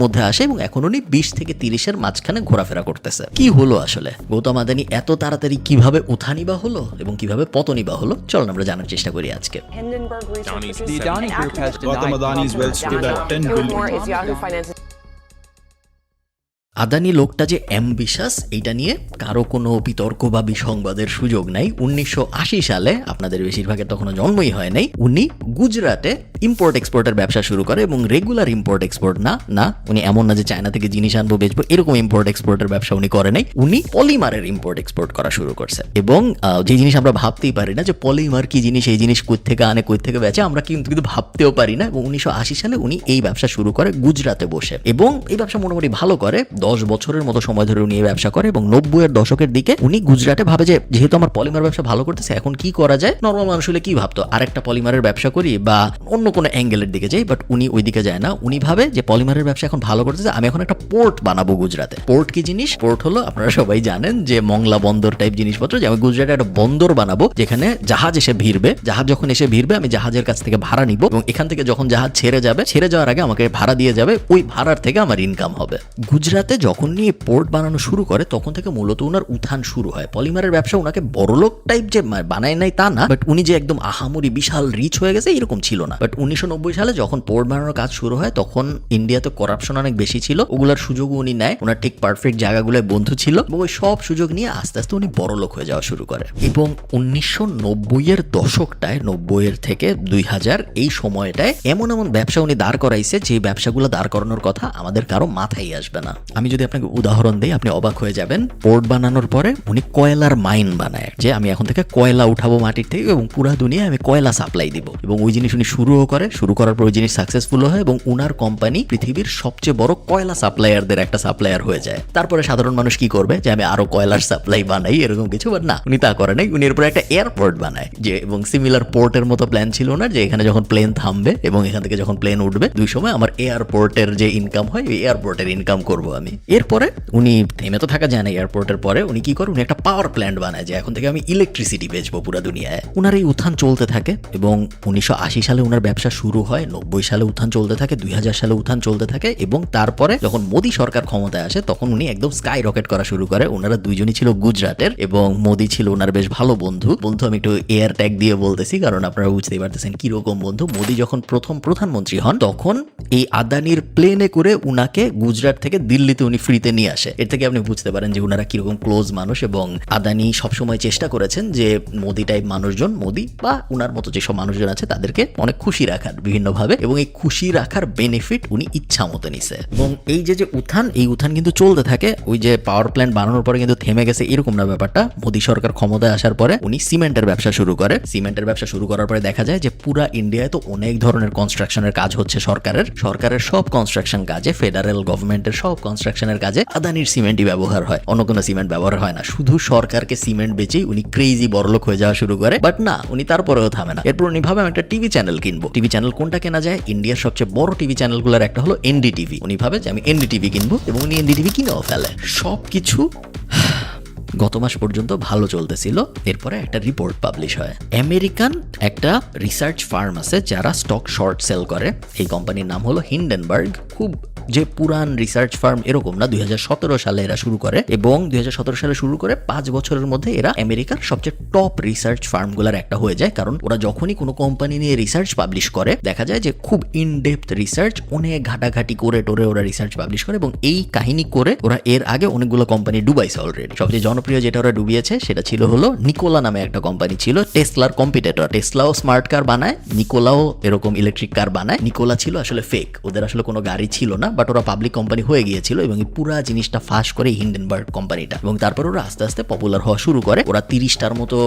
মধ্যে আসে এবং এখন উনি 20 থেকে 30-এর মাঝখানে ঘোরাফেরা করতেছে। কি হলো আসলে গৌতম আদানি এত তাড়াতাড়ি কিভাবে উত্থানই বা হলো এবং কিভাবে পতনই বা হলো, চলুন আমরা জানার চেষ্টা করি আজকে। The Adani Group has Gautam Adani's wealth stood at $10 billion. Adani লোকটা যে অ্যাম্বিশাস এইটা নিয়ে কারো কোনো বিতর্ক বা বিসংবাদের সুযোগ নাই। 1980 সালে, আপনাদের বেশিরভাগের তখনও জন্মই হয় নাই, উনি গুজরাটে ইম্পোর্ট এক্সপোর্টের ব্যবসা শুরু করে এবং রেগুলার ইম্পোর্ট এক্সপোর্ট না উনি এমন না যে চায়না থেকে জিনিস আনবো বেচবো এরকম ইম্পোর্ট এক্সপোর্টের ব্যবসা উনি করে নাই। উনি পলিমারের ইম্পোর্ট এক্সপোর্ট করা শুরু করছে এবং যে জিনিস আমরা ভাবতেই পারি না যে পলিমার কি জিনিস, এই জিনিস কই থেকে আনে কই থেকে বেচে, আমরা কিন্তু ভাবতেও পারি না। এবং 1980 সালে উনি এই ব্যবসা শুরু করে গুজরাটে বসে এবং এই ব্যবসা মোটামুটি ভালো করে। 10 বছরের মতো সময় ধরে উনি এই ব্যবসা করে এবং 90-এর দশকের দিকে উনি গুজরাটে ভাবে যে যেহেতু আমার পলিমার ব্যবসা ভালো করতেছে, এখন কি করা যায়। নর্মাল মানুষ হলে কি ভাবতো, আরেকটা পলিমারের ব্যবসা করি বা অন্য কোনো অ্যাঙ্গেলের দিকে যাই, বাট উনি ওই দিকে যায় না। উনি ভাবে যে পলিমারের ব্যবসা এখন ভালো করতেছে, আমি এখন একটা পোর্ট বানাবো গুজরাটে। পোর্ট কি জিনিস? পোর্ট হলো, আপনারা সবাই জানেন যে মংলা বন্দর টাইপ জিনিসপত্র, যে আমি গুজরাটে একটা বন্দর বানাবো যেখানে জাহাজ এসে ভিড়বে। জাহাজ যখন এসে ভিড়বে আমি জাহাজের কাছ থেকে ভাড়া নিব এবং এখান থেকে যখন জাহাজ ছেড়ে যাওয়ার আগে আমাকে ভাড়া দিয়ে যাবে, ওই ভাড়ার থেকে আমার ইনকাম হবে। গুজরাটে যখন নিয়ে পোর্ট বানানো শুরু করে তখন থেকে মূলত উনার উত্থান শুরু হয়। পলিমারের ব্যবসা উনাকে বড়লোক টাইপ যে বানায় নাই তা না, বাট উনি যে একদম আহামরি বিশাল রিচ হয়ে গেছে এরকম ছিল না। বাট 1990 সালে যখন পোর্ট বানানোর কাজ শুরু হয় তখন ইন্ডিয়াতে করাপশন অনেক বেশি ছিল, ওগুলার সুযোগও উনি নেয়। ওনার ঠিক পারফেক্ট জায়গাগুলোয় বন্ধু ছিল এবং ওই সব সুযোগ নিয়ে আস্তে আস্তে উনি বড়লোক হয়ে যাওয়া শুরু করে। এবং 1990-এর দশকটায়, 90-এর থেকে 2000 এই সময়টায় এমন এমন ব্যবসা উনি দাঁড় করাইছে যে ব্যবসাগুলো দাঁড় করানোর কথা আমাদের কারো মাথায় আসবে না। আমি যদি আপনাকে উদাহরণ দিই আপনি অবাক হয়ে যাবেন। পোর্ট বানানোর পরে উনি কয়লার মাইন বানায়, যে আমি এখন থেকে কয়লা উঠাবো মাটির থেকে এবং পুরা দুনিয়ায় আমি কয়লা সাপ্লাই দিব। এবং ওই জিনিস উনি শুরু করার পর ওই জিনিস সাকসেসফুল হয় এবং উনার কোম্পানি পৃথিবীর সবচেয়ে বড় কয়লা সাপ্লায়ারদের একটা সাপ্লায়ার হয়ে যায়। তারপরে সাধারণ মানুষ কি করবে যে আমি আরো কয়লার সাপ্লাই বানাই এরকম কিছু, বাট না, উনি তা করে নাই। উনি এরপরে একটা এয়ারপোর্ট বানায়, যে এবং সিমিলার পোর্টের মতো প্ল্যান ছিল ওনার, যে এখানে যখন প্লেন থামবে এবং এখান থেকে যখন প্লেন উঠবে দুই সময় আমার এয়ারপোর্টের যে ইনকাম হয় ওই এয়ারপোর্টের ইনকাম করবো আমি। এরপরে উনি থেমে তো থাকা যায় না, এয়ারপোর্টের পরে উনি কি করে, উনি একটা পাওয়ার প্ল্যান্ট বানায় যে এখন থেকে আমি ইলেকট্রিসিটি বেচবো পুরো দুনিয়ায়। উনার এই উত্থান চলতে থাকে এবং 1980 সালে উনার ব্যবসা শুরু হয়, 90 সালে উত্থান চলতে থাকে, 2000 সালে উত্থান চলতে থাকে এবং তারপরে যখন মোদী সরকার ক্ষমতায় আসে তখন উনি একদম স্কাই রকেট করা শুরু করে। ওনারা দুইজনই ছিল গুজরাটের এবং মোদী ছিল ওনার বেশ ভালো বন্ধু। আমি একটু এয়ার ট্যাগ দিয়ে বলতেছি কারণ আপনারা বুঝতেই পারতেছেন কিরকম বন্ধু। মোদী যখন প্রথম প্রধানমন্ত্রী হন তখন এই আদানির প্লেনে করে উনাকে গুজরাট থেকে দিল্লিতে উনি ফ্রিতে নিয়ে আসে। এর থেকে আপনি বুঝতে পারেন যে উনারা কিরকম ক্লোজ মানুষ এবং আদানি সবসময় চেষ্টা করেছেন যে মোদি টাইপ মানুষজন, মোদি বা উনার মতো যেসব মানুষজন আছে তাদেরকে অনেক খুশি রাখার বিভিন্নভাবে, এবং এই খুশি রাখার বেনিফিট উনি ইচ্ছা মতো নিছে। এবং এই যে উত্থান, এই উত্থান কিন্তু চলতে থাকে। ওই যে পাওয়ার প্ল্যান্ট বানানোর পরে কিন্তু থেমে গেছে এরকম না ব্যাপারটা। মোদী সরকার ক্ষমতায় আসার পরে উনি সিমেন্টের ব্যবসা শুরু করে। সিমেন্টের ব্যবসা শুরু করার পরে দেখা যায় যে পুরা ইন্ডিয়ায় তো অনেক ধরনের কনস্ট্রাকশনের কাজ হচ্ছে সরকারের সব কনস্ট্রাকশন কাজে, ফেডারেল গভর্নমেন্টের সব কনস্ট্রাকশনের কাজে আদানির সিমেন্টই ব্যবহার হয়, অন্য কোনো সিমেন্ট ব্যবহার হয় না। শুধু সরকারকে সিমেন্ট বেচেই উনি ক্রেজি বড়লোক হয়ে যাওয়া শুরু করে। বাট না, উনি তারপরেও থামে না। এরপর উনি ভাবে আমি একটা টিভি চ্যানেল কিনবো। টিভি চ্যানেল কোনটা কেনা যায়? ইন্ডিয়ার সবচেয়ে বড় টিভি চ্যানেলগুলোর একটা হলো এনডিটিভি। উনি ভাবে যে আমি এনডিটিভি কিনবো এবং উনি এনডিটিভি কিনেও ফেলে। সবকিছু গত মাস পর্যন্ত ভালো চলতেছিল। এরপরে একটা রিপোর্ট পাবলিশ হয়। আমেরিকান একটা রিসার্চ ফার্ম আছে যারা স্টক শর্ট সেল করে। এই কোম্পানির নাম হলো হিন্ডেনবার্গ। খুব যে পুরান রিসার্চ ফার্ম এরকম না, 2017 সালে এরা শুরু করে এবং 2017 সালে শুরু করে 5 বছরের মধ্যে এরা আমেরিকার সবচেয়ে টপ রিসার্চ ফার্মগুলোর একটা হয়ে যায়। কারণ ওরা যখনই কোনো কোম্পানি নিয়ে রিসার্চ পাবলিশ করে দেখা যায় যে খুব ইনডেপথ রিসার্চ, অনেক ঘাটাঘাটি করে টোরে ওরা রিসার্চ পাবলিশ করে এবং এই কাহিনী করে ওরা এর আগে অনেকগুলো কোম্পানি ডুবাইছে অলরেডি। সবচেয়ে জনপ্রিয় যেটা ওরা ডুবিয়েছে সেটা ছিল হলো নিকোলা নামে একটা কোম্পানি ছিল, টেসলার কম্পিটিটর। টেসলাও স্মার্ট কার বানায়, নিকোলাও এরকম ইলেকট্রিক কার বানায়। নিকোলা ছিল আসলে ফেক, ওদের আসলে কোনো গাড়ি ছিল না, বাট ওরা পাবলিক কোম্পানি হয়ে গিয়েছিল এবং এই পুরা জিনিসটা ফাঁস করে হিন্ডেনবার্গ কোম্পানিটা। এবং তারপর ওরা আস্তে আস্তে পপুলার হওয়া শুরু করে। ওরা 30টার মতো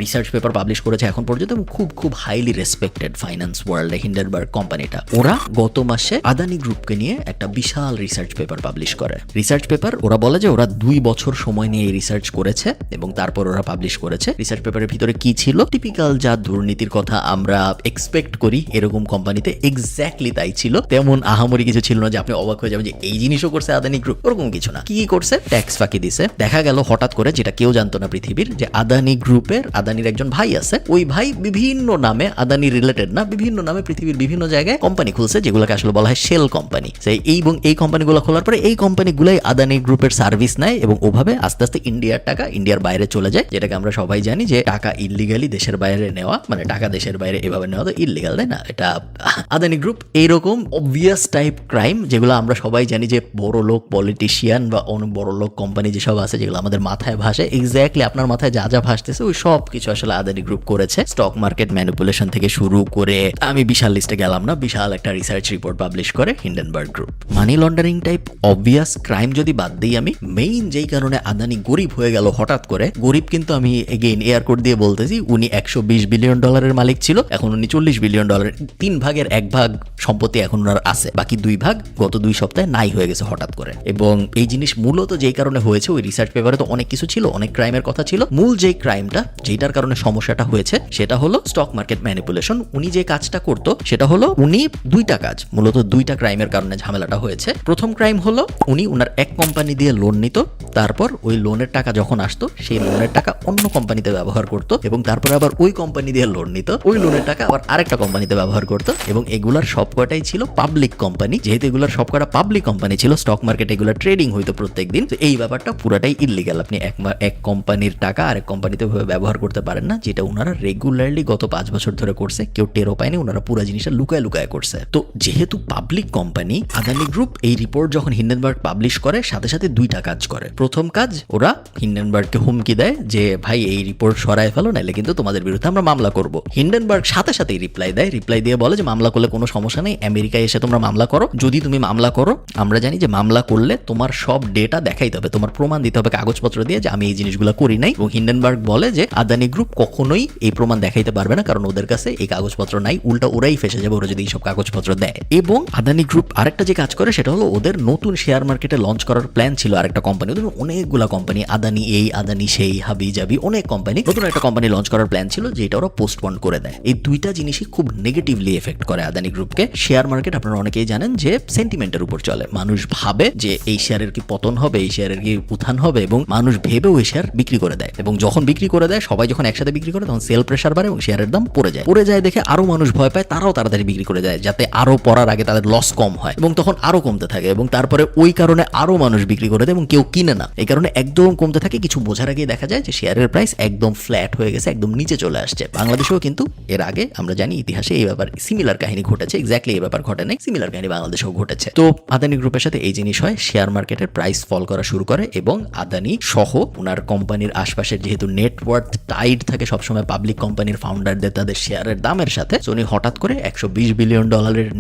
রিসার্চ পেপার পাবলিশ করেছে এখন পর্যন্ত এবং খুব হাইলি রেসপেক্টেড ফাইন্যান্স ওয়ার্ল্ডে হিন্ডেনবার্গ কোম্পানিটা। ওরা গত মাসে আদানি গ্রুপকে নিয়ে একটা বিশাল রিসার্চ পেপার পাবলিশ করে। রিসার্চ পেপার ওরা বলে যে ওরা 2 বছর সময় নিয়ে এই রিসার্চ করেছে এবং তারপর ওরা পাবলিশ করেছে। রিসার্চ পেপারের ভিতরে কি ছিল? টিপিক্যাল যা দুর্নীতির কথা আমরা এক্সপেক্ট করি এরকম কোম্পানিতে এক্স্যাক্টলি তাই ছিল। তেমন আহামরি কিছু ছিল না যে আপনি আপনি অবাক হয়ে যাবেন যে এই জিনিসও করছে আদানি গ্রুপ, ওরকম কিছু না। কি করছে? ট্যাক্স ফাঁকি দিছে। দেখা গেল হঠাৎ করে, যেটা কেউ জানতো না পৃথিবীর, যে আদানি গ্রুপের, আদানির একজন ভাই আছে, ওই ভাই বিভিন্ন নামে, আদানি রিলেটেড না, বিভিন্ন নামে পৃথিবীর বিভিন্ন জায়গায় কোম্পানি খুলছে, যেগুলোকে আসলে বলা হয় শেল কোম্পানি। এই কোম্পানিগুলো খোলার পরে এই কোম্পানিগুলোই আদানি গ্রুপের সার্ভিস নেয় এবং ওভাবে আস্তে আস্তে ইন্ডিয়ার টাকা ইন্ডিয়ার বাইরে চলে যায়, যেটাকে আমরা সবাই জানি যে টাকা ইল্লিগালি দেশের বাইরে নেওয়া, মানে টাকা দেশের বাইরে এভাবে নেওয়া তো ইল্লিগাল, তাই না? এটা আদানি গ্রুপ এইরকম অবভিয়াস টাইপ ক্রাইম, যেগুলো আমরা সবাই জানি যে বড় লোক পলিটিশিয়ান বা অনেক বড় লোক কোম্পানি যেসব আছে, যেগুলো আমাদের মাথায় ভাসে, এক্স্যাক্টলি আপনার মাথায় যা যা ভাসতেছে ওই সব কিছু আসলে আদানি গ্রুপ করেছে। স্টক মার্কেট ম্যানিপুলেশন থেকে শুরু করে, আমি বিশাল লিস্টে গেলাম না, বিশাল একটা রিসার্চ রিপোর্ট পাবলিশ করে Hindenburg group. Money laundering type obvious crime যদি বাদ দিই, আমি মেইন যেই কারণে আদানি গরিব হয়ে গেল হঠাৎ করে, গরিব কিন্তু আমি এগেইন এয়ার কোড দিয়ে বলতেছি, উনি $120 বিলিয়ন মালিক ছিল, এখন উনি $40 বিলিয়ন, 3 ভাগের 1 ভাগ সম্পত্তি এখন ওনার আছে, বাকি 2 ভাগ গত 2 সপ্তাহে নাই হয়ে গেছে হঠাৎ করে। এবং এই জিনিস মূলত যেই কারণে হয়েছে, ওই রিসার্চ পেপারে তো অনেক কিছু ছিল, অনেক ক্রাইমের কথা ছিল, মূল যেই ক্রাইমটা, যেটার কারণে সমস্যাটা হয়েছে, সেটা হলো স্টক মার্কেট ম্যানিপুলেশন। উনি যে কাজটা করতো সেটা হলো, উনি 2টা কাজ, মূলত 2টা ক্রাইমের কারণে ঝামেলাটা হয়েছে। প্রথম ক্রাইম হলো, উনি উনার এক কোম্পানি দিয়ে লোন নিত, তারপর ওই লোনের টাকা যখন আসতো, সেই লোনের টাকা অন্য কোম্পানিতে ব্যবহার করতো, এবং তারপর আবার ওই কোম্পানি দিয়ে লোন নিত, ওই লোনের টাকা আবার আরেকটা কোম্পানিতে ব্যবহার করতো, এবং এগুলার সবকটাই ছিল পাবলিক কোম্পানি। যেহেতু এগুলার সবকটা পাবলিক কোম্পানি ছিল, স্টক মার্কেটে এগুলো ট্রেডিং হইতো প্রত্যেকদিন, তো এই ব্যাপারটা পুরাটাই ইল্লিগাল। আপনি এক কোম্পানির টাকা আরেক কোম্পানিতে ব্যবহার করতে পারেন না, যেটা ওনারা রেগুলারলি গত 5 বছর ধরে করছে, কেউ টেরও পায়নি, ওনারা পুরো জিনিসটা লুকায় লুকায় করছে। তো যেহেতু পাবলিক কোম্পানি, আদানি গ্রুপ এই রিপোর্ট যখন হিন্ডেনবার্গ পাবলিশ করে, সাথে সাথে 2টা কাজ করে। প্রথম কাজ, ওরা হিন্ডেনবার্গকে হুমকি দেয় যে ভাই এই রিপোর্ট সরায় ফেলো, নাইলে কিন্তু তোমাদের বিরুদ্ধে আমরা মামলা করব। হিন্ডেনবার্গ সাথে সাথেই রিপ্লাই দিয়ে বলে যে মামলা করলে কোনো সমস্যা নেই, আমেরিকায় এসে তোমরা মামলা করো, যদি তুমি মামলা করো, আমরা জানি যে মামলা করলে তোমার সব ডেটা দেখাইতে হবে, তোমার প্রমাণ দিতে হবে কাগজপত্র দিয়ে যে আমি এই জিনিসগুলো করি নাই। এবং হিন্ডেনবার্গ বলে যে আদানি গ্রুপ কখনোই এই প্রমাণ দেখাইতে পারবে না, কারণ ওদের কাছে এই কাগজপত্র নাই, উল্টা ওরাই ফেসে যাবে ওরা যদি এইসব কাগজপত্র দেয়। এবং আদানি গ্রুপ আরেকটা যে কাজ করে, সেটা হলো ওদের নতুন শেয়ার মার্কেটে লঞ্চ করার প্ল্যান ছিল আরেকটা কোম্পানি, ওদের অনেকগুলা কোম্পানি, আদানি এই, আদানি সেই, হাবি জাবি, অনেক কোম্পানি, নতুন একটা কোম্পানি লঞ্চ করার প্ল্যান ছিল, যেটা ওরা পোস্টপোন করে দেয়। এই 2টা জিনিসই খুব নেগেটিভলি এফেক্ট করে আদানি গ্রুপকে। শেয়ার মার্কেট আপনারা অনেকেই জানেন যে সেন্টিমেন্টের উপর চলে, মানুষ ভাবে যে এই শেয়ারের কি পতন হবে, এই শেয়ারের কি উত্থান হবে, এবং মানুষ ভেবে ওই শেয়ার বিক্রি করে দেয়, এবং যখন বিক্রি করে দেয়, সবাই যখন একসাথে বিক্রি করে, তখন সেল প্রেসার বাড়ে এবং শেয়ারের দাম পড়ে যায় দেখে আরো মানুষ ভয় পায়, তারাও তাড়াতাড়ি বিক্রি করে দেয়, যাতে আরো পড়ার আগে তাদের লস কম হয়, এবং তখন আরো কমতে থাকে, এবং তারপরে ওই কারণে আরো মানুষ বিক্রি করে দেয় এবং কেউ কিনে না, এই কারণে একদম কমতে থাকে। কিছু বোঝার আগেই দেখা যায় যে শেয়ারের প্রাইস একদম ফ্ল্যাট হয়ে গেছে, একদম নিচে চলে আসছে। বাংলাদেশেও কিন্তু এর আগে আমরা জানি ইতিহাসে এই ব্যাপার সিমিলার কাহিনী ঘটেছে, এক্স্যাক্টলি এই ব্যাপার ঘটে নাই, সিমিলার কাহিনী বাংলাদেশেও ঘটেছে। তো আদানি গ্রুপের সাথে এই জিনিস হয়, শেয়ার মার্কেটের প্রাইস ফল করা শুরু করে, এবং আদানি সহ ওনার কোম্পানির আশপাশের যেহেতু নেটওয়ার্থ টাইড থাকে সবসময় পাবলিক কোম্পানির ফাউন্ডারদের তাদের শেয়ারের দামের সাথে, উনি হঠাৎ করে $120 বিলিয়ন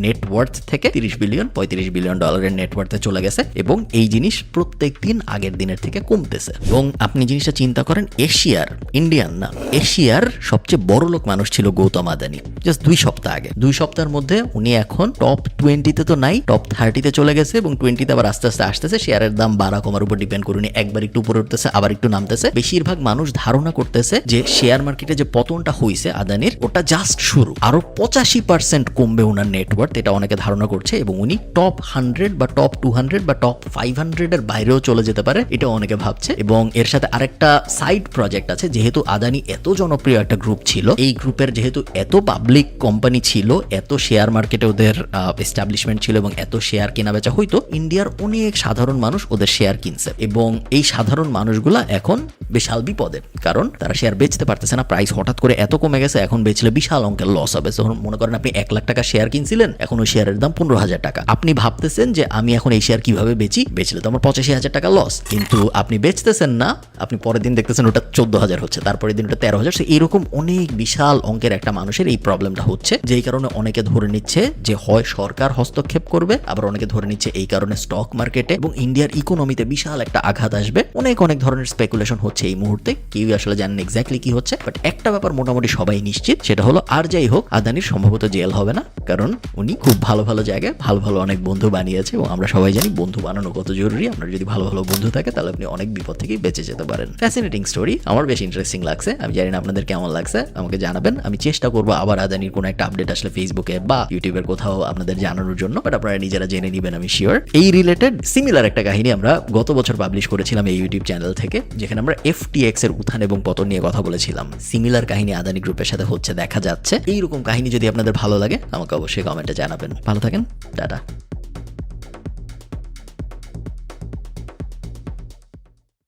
নেটওয়ার্থ থেকে $30 বিলিয়ন, $35 বিলিয়ন নেটওয়ার্থে চলে গেছে, এবং এই জিনিস প্রত্যেক দিন আগের দিনের থেকে কমতেছে। এবং আপনি জিনিসটা চিন্তা করেন, এশিয়ার, ইন্ডিয়ান না, এশিয়ার সবচেয়ে বড় লোক মানুষ ছিল গৌতম আদানি জাস্ট 2 সপ্তাহ আগে। 2 সপ্তাহের মধ্যে উনি এখন টপ 20-তে তো নাই, টপ 30-তে চলে গেছে, এবং 20-তে আবার আস্তে আস্তে আসতেছে। শেয়ারের দাম বাড়া কমার উপর ডিপেন্ড করে একবার একটু উপরে উঠতেছে, আবার একটু নামতেছে। বেশিরভাগ মানুষ ধারণা করতেছে যে শেয়ার মার্কেটে যে পতনটা হয়েছে আদানির, ওটা জাস্ট শুরু, আরো 85% কমবে ওনার নেটওয়ার্থ, এটা অনেকে ধারণা করছে, এবং উনি টপ 100 বা টপ 200 বা টপ 500 এর বাইরেও চলে যেতে পারে, এটা অনেকে ভাবছে। এবং এর সাথে আরেকটা সাইড প্রজেক্ট আছে, যেহেতু আদানি এত জনপ্রিয় একটা গ্রুপ ছিল, এই গ্রুপের যেহেতু এত পাবলিক কোম্পানি ছিল, এত শেয়ার মার্কেটে ওদের এস্টাবলিশমেন্ট ছিল, এবং এত শেয়ার কেনা বেচা হইতো, ইন্ডিয়ার অনেক সাধারণ মানুষ ওদের শেয়ার কিনছে, এবং এই সাধারণ মানুষগুলা এখন বিশাল বিপদে, কারণ তারা শেয়ার বেচতে পারতেছে না, প্রাইস হঠাৎ করে এত কমে গেছে, এখন বেচলে বিশাল অঙ্কের লস হবে। তখন মনে করেন আপনি 1 লাখ টাকা শেয়ার কিনছিলেন, এখন ওই শেয়ারের দাম 15,000 টাকা, আপনি ভাবতেছেন যে আমি এখন এই শেয়ার কিভাবে বেচলে তো আমার 85,000 টাকা লস, কিন্তু আপনি বেচতেছেন না, আপনি পরের দিন দেখতেছেন ওটা 14,000 হচ্ছে, তারপরের দিন ওটা 13,000। এরকম অনেক বিশাল অঙ্কের একটা মানুষের এই প্রবলেমটা হচ্ছে, যেই কারণে অনেকে ধরে নিচ্ছে যে হয় সরকার হস্তক্ষেপ করবে, আবার অনেকে ধরে নিচ্ছে এই কারণে স্টক মার্কেটে এবং ইন্ডিয়ার ইকোনমিতে বিশাল একটা আঘাত আসবে। অনেক ধরনের স্পেকুলেশন হচ্ছে এই মুহূর্তে, কেউ আসলে জানেন এক্স্যাক্টলি কি হচ্ছে, বাট একটা ব্যাপার মোটামুটি সবাই নিশ্চিত, সেটা হলো আর যাই হোক আদানির সম্ভবত জেল হবে না, কারণ উনি খুব ভালো জায়গায় ভালো অনেক বন্ধু বানিয়েছে, এবং আমরা সবাই জানি বন্ধু বানানো কত জরুরি। আপনার যদি ভালো বন্ধু থাকে তাহলে আপনি অনেক বিপদ থেকে বেঁচে যেতে পারেন। ফ্যাসিনেটিং স্টোরি, আমার বেশ ইন্টারেস্টিং লাগছে, আমি জানি না আপনাদের কেমন লাগছে, আমাকে জানাবেন। আমি চেষ্টা করবো আবার আদানির কোনো একটা আপডেট আসলে ফেসবুকে বা ইউটিউবের কোথাও আপনাদের জানানোর জন্য, বাট আপনারা নিজেরা আপনারা জেনে নেবেন আমি শিওর। এই রিলেটেড সিমিলার একটা কাহিনী আমরা গত বছর পাবলিশ করেছিলাম এই ইউটিউব চ্যানেল থেকে, যেখানে আমরা FTX এর উত্থান এবং পতন নিয়ে কথা বলেছিলাম। সিমিলার কাহিনী আদানি গ্রুপের সাথে হচ্ছে দেখা যাচ্ছে। এইরকম কাহিনী যদি আপনাদের ভালো লাগে আমাকে অবশ্যই কমেন্টে জানাবেন। ভালো থাকেন, টাটা।